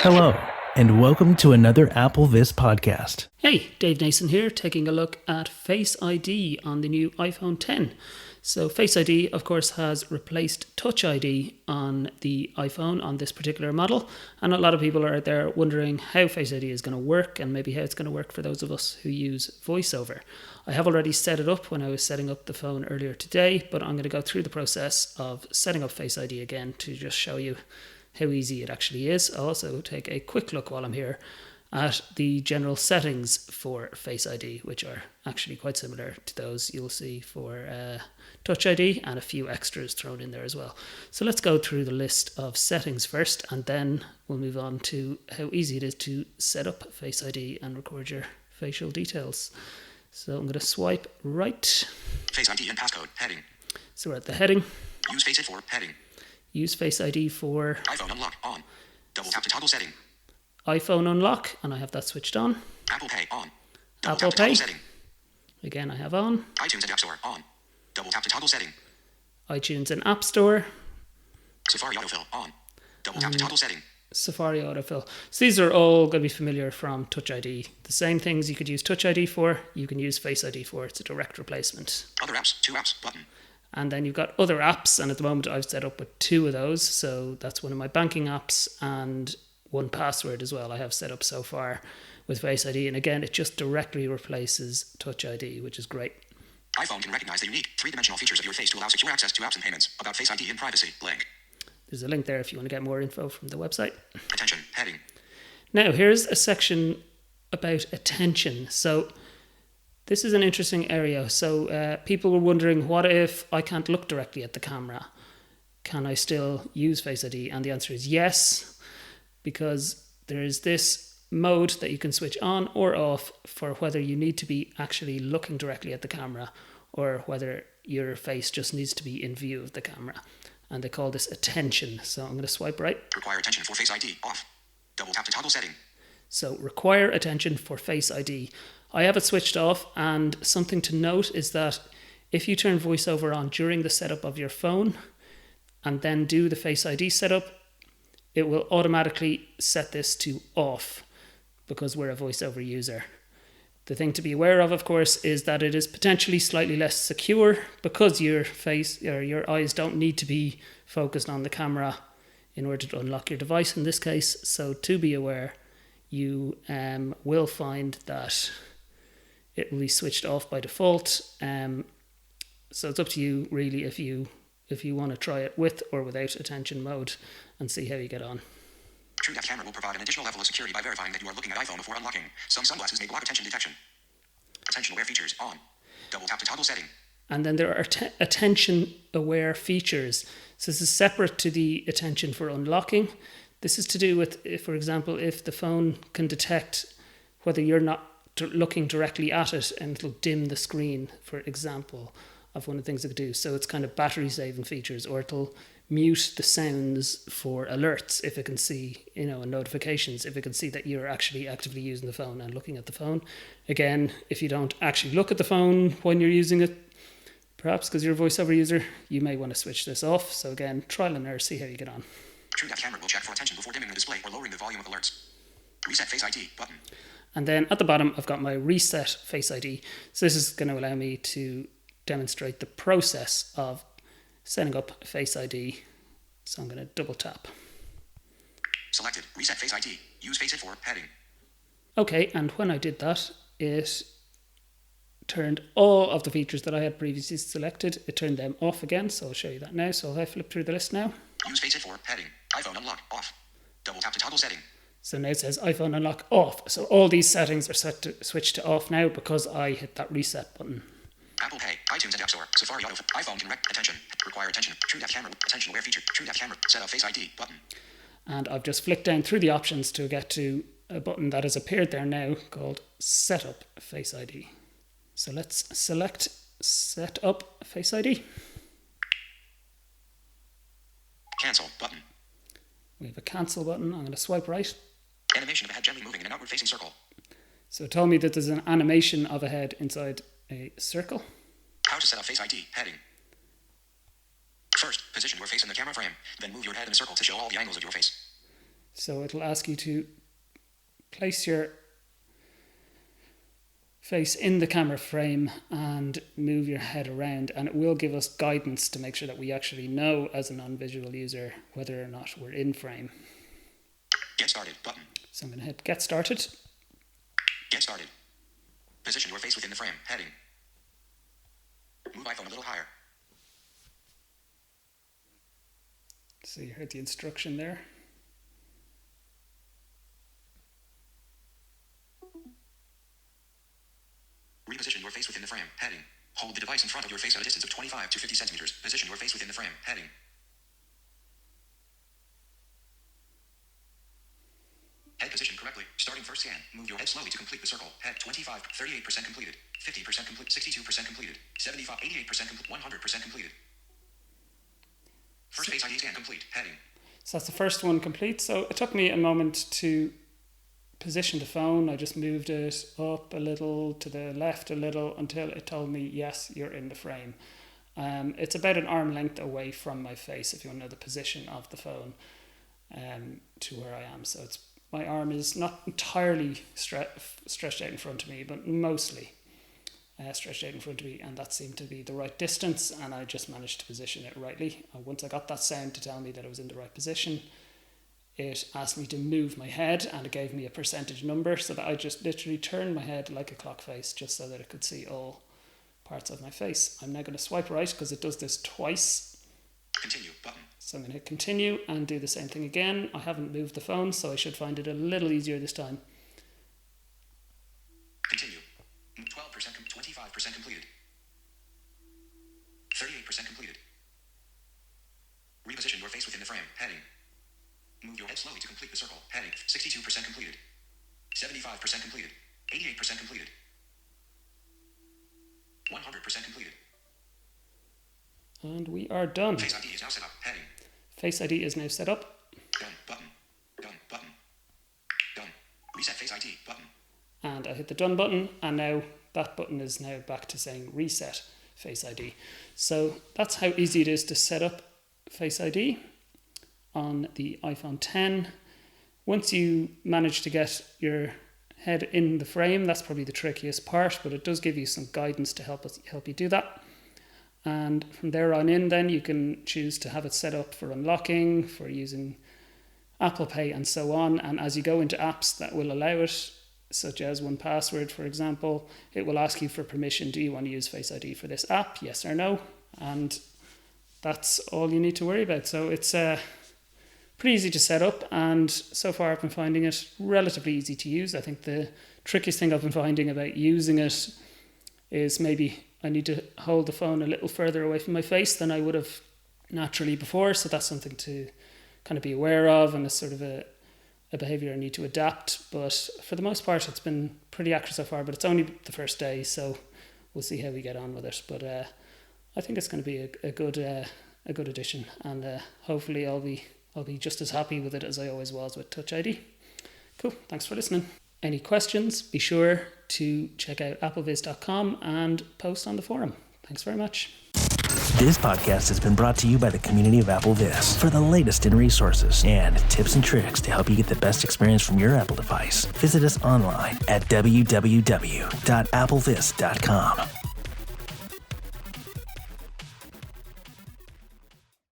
Hello, and welcome to another Apple This podcast. Hey, Dave Nason here, taking a look at Face ID on the new iPhone X. So Face ID, of course, has replaced Touch ID on the iPhone on this particular model. And a lot of people are out there wondering how Face ID is going to work and maybe how it's going to work for those of us who use VoiceOver. I have already set it up when I was setting up the phone earlier today, but I'm going to go through the process of setting up Face ID again to just show you how easy it actually is. I'll also take a quick look while I'm here at the general settings for Face ID, which are actually quite similar to those you'll see for Touch ID, and a few extras thrown in there as well. So let's go through the list of settings first, and then we'll move on to how easy it is to set up Face ID and record your facial details. So I'm going to swipe right. Face ID and passcode, heading. So we're at the heading. Use Face ID for, heading. Use Face ID for iPhone unlock, on. Double tap to toggle setting. iPhone unlock, and I have that switched on. Apple Pay, on. Double Apple tap to Pay, toggle setting. again I have on. iTunes and App Store, on. Double tap to toggle setting. iTunes and App Store. Safari autofill, on. Double tap to toggle setting. Safari autofill. So these are all going to be familiar from Touch ID. The same things you could use Touch ID for, you can use Face ID for. It's a direct replacement. Other apps, two apps, button. And then you've got other apps, and at the moment I've set up with two of those. So that's one of my banking apps and 1Password as well I have set up so far with Face ID. And again, it just directly replaces Touch ID, which is great. iPhone can recognize the unique three-dimensional features of your face to allow secure access to apps and payments. About Face ID and privacy, link. There's a link there if you want to get more info from the website. Attention, heading. Now, here's a section about attention. So this is an interesting area. So people were wondering, what if I can't look directly at the camera? Can I still use Face ID? And the answer is yes, because there is this mode that you can switch on or off for whether you need to be actually looking directly at the camera or whether your face just needs to be in view of the camera. And they call this attention. So I'm going to swipe right. Require attention for Face ID, off. Double tap to toggle setting. So require attention for Face ID. I have it switched off, and something to note is that if you turn VoiceOver on during the setup of your phone and then do the Face ID setup, it will automatically set this to off because we're a VoiceOver user. The thing to be aware of course, is that it is potentially slightly less secure because your face or your eyes don't need to be focused on the camera in order to unlock your device in this case. So to be aware, you will find that it will be switched off by default. So it's up to you really if you want to try it with or without attention mode and see how you get on. True Depth camera will provide an additional level of security by verifying that you are looking at iPhone before unlocking. Some sunglasses may block attention detection. Attention aware features, on. Double tap to toggle setting. And then there are attention aware features. So this is separate to the attention for unlocking. This is to do with, for example, if the phone can detect whether you're not looking directly at it, and it'll dim the screen, for example, of one of the things it could do. So it's kind of battery saving features, or it'll mute the sounds for alerts if it can see, and notifications if it can see that you're actually actively using the phone and looking at the phone. Again, if you don't actually look at the phone when you're using it, perhaps because you're a VoiceOver user, you may want to switch this off. So again, trial and error, see how you get on. True Depth camera will check for attention before dimming the display or lowering the volume of alerts. Reset Face ID, button. And then at the bottom, I've got my reset Face ID. So this is going to allow me to demonstrate the process of setting up Face ID. So I'm going to double tap. Selected. Reset Face ID. Use Face ID for, heading. Okay, and when I did that, it turned all of the features that I had previously selected. It turned them off again, so I'll show you that now. So I flip through the list now. Use Face ID for, heading. iPhone unlock, off. Double tap to toggle setting. So now it says iPhone unlock off. So all these settings are set to switch to off now because I hit that reset button. Apple Pay, iTunes and App Store, Safari Auto, iPhone can attention, require attention, True Depth camera, attention aware feature, True Depth camera, set up Face ID, button. And I've just flicked down through the options to get to a button that has appeared there now called Set Up Face ID. So let's select Set Up Face ID. Cancel, button. We have a cancel button. I'm going to swipe right. Animation of a head gently moving in an outward facing circle. So it told me that there's an animation of a head inside a circle. How to set up Face ID, heading. First, position your face in the camera frame, then move your head in a circle to show all the angles of your face. So it'll ask you to place your face in the camera frame and move your head around, and it will give us guidance to make sure that we actually know as a non-visual user whether or not we're in frame. Get started button. So I'm going to hit get started. Get started. Position your face within the frame. Heading. Move iPhone a little higher. So you heard the instruction there. Reposition your face within the frame. Heading. Hold the device in front of your face at a distance of 25 to 50 centimeters. Position your face within the frame. Heading. Head position correctly. Starting first scan. Move your head slowly to complete the circle. Head 25, 38% completed. 50% complete. 62% completed. 75, 88% complete. 100% completed. First Face ID scan complete. Heading. So that's the first one complete. So it took me a moment to position the phone. I just moved it up a little, to the left a little, until it told me, yes, you're in the frame. It's about an arm length away from my face, if you want to know the position of the phone, to where I am. So it's my arm is not entirely stretched out in front of me, but mostly stretched out in front of me, and that seemed to be the right distance, and I just managed to position it rightly. Once I got that sound to tell me that I was in the right position, it asked me to move my head, and it gave me a percentage number, so that I just literally turned my head like a clock face, just so that it could see all parts of my face. I'm now going to swipe right, because it does this twice. Continue button. So I'm going to hit continue and do the same thing again. I haven't moved the phone, so I should find it a little easier this time. Continue. 12%, 25% completed. 38% completed. Reposition your face within the frame. Heading. Move your head slowly to complete the circle. Heading. 62% completed. 75% completed. 88% completed. 100% completed. And we are done. Face ID is now set up. Heading. Face ID is now set up. Done. Button. Done. Button. Done. Reset Face ID. Button. And I hit the done button, and now that button is now back to saying reset Face ID. So that's how easy it is to set up Face ID on the iPhone 10. Once you manage to get your head in the frame, that's probably the trickiest part, but it does give you some guidance to help you do that. And from there on in, then you can choose to have it set up for unlocking, for using Apple Pay and so on. And as you go into apps that will allow it, such as 1Password, for example, it will ask you for permission. Do you want to use Face ID for this app? Yes or no? And that's all you need to worry about. So it's pretty easy to set up, and so far I've been finding it relatively easy to use. I think the trickiest thing I've been finding about using it is maybe I need to hold the phone a little further away from my face than I would have naturally before. So that's something to kind of be aware of, and it's sort of a behaviour I need to adapt. But for the most part, it's been pretty accurate so far, but it's only the first day, so we'll see how we get on with it. But I think it's going to be a good addition, and hopefully I'll be just as happy with it as I always was with Touch ID. Cool, thanks for listening. Any questions, be sure to check out appleviz.com and post on the forum. Thanks very much. This podcast has been brought to you by the community of AppleViz. For the latest in resources and tips and tricks to help you get the best experience from your Apple device, visit us online at www.appleviz.com.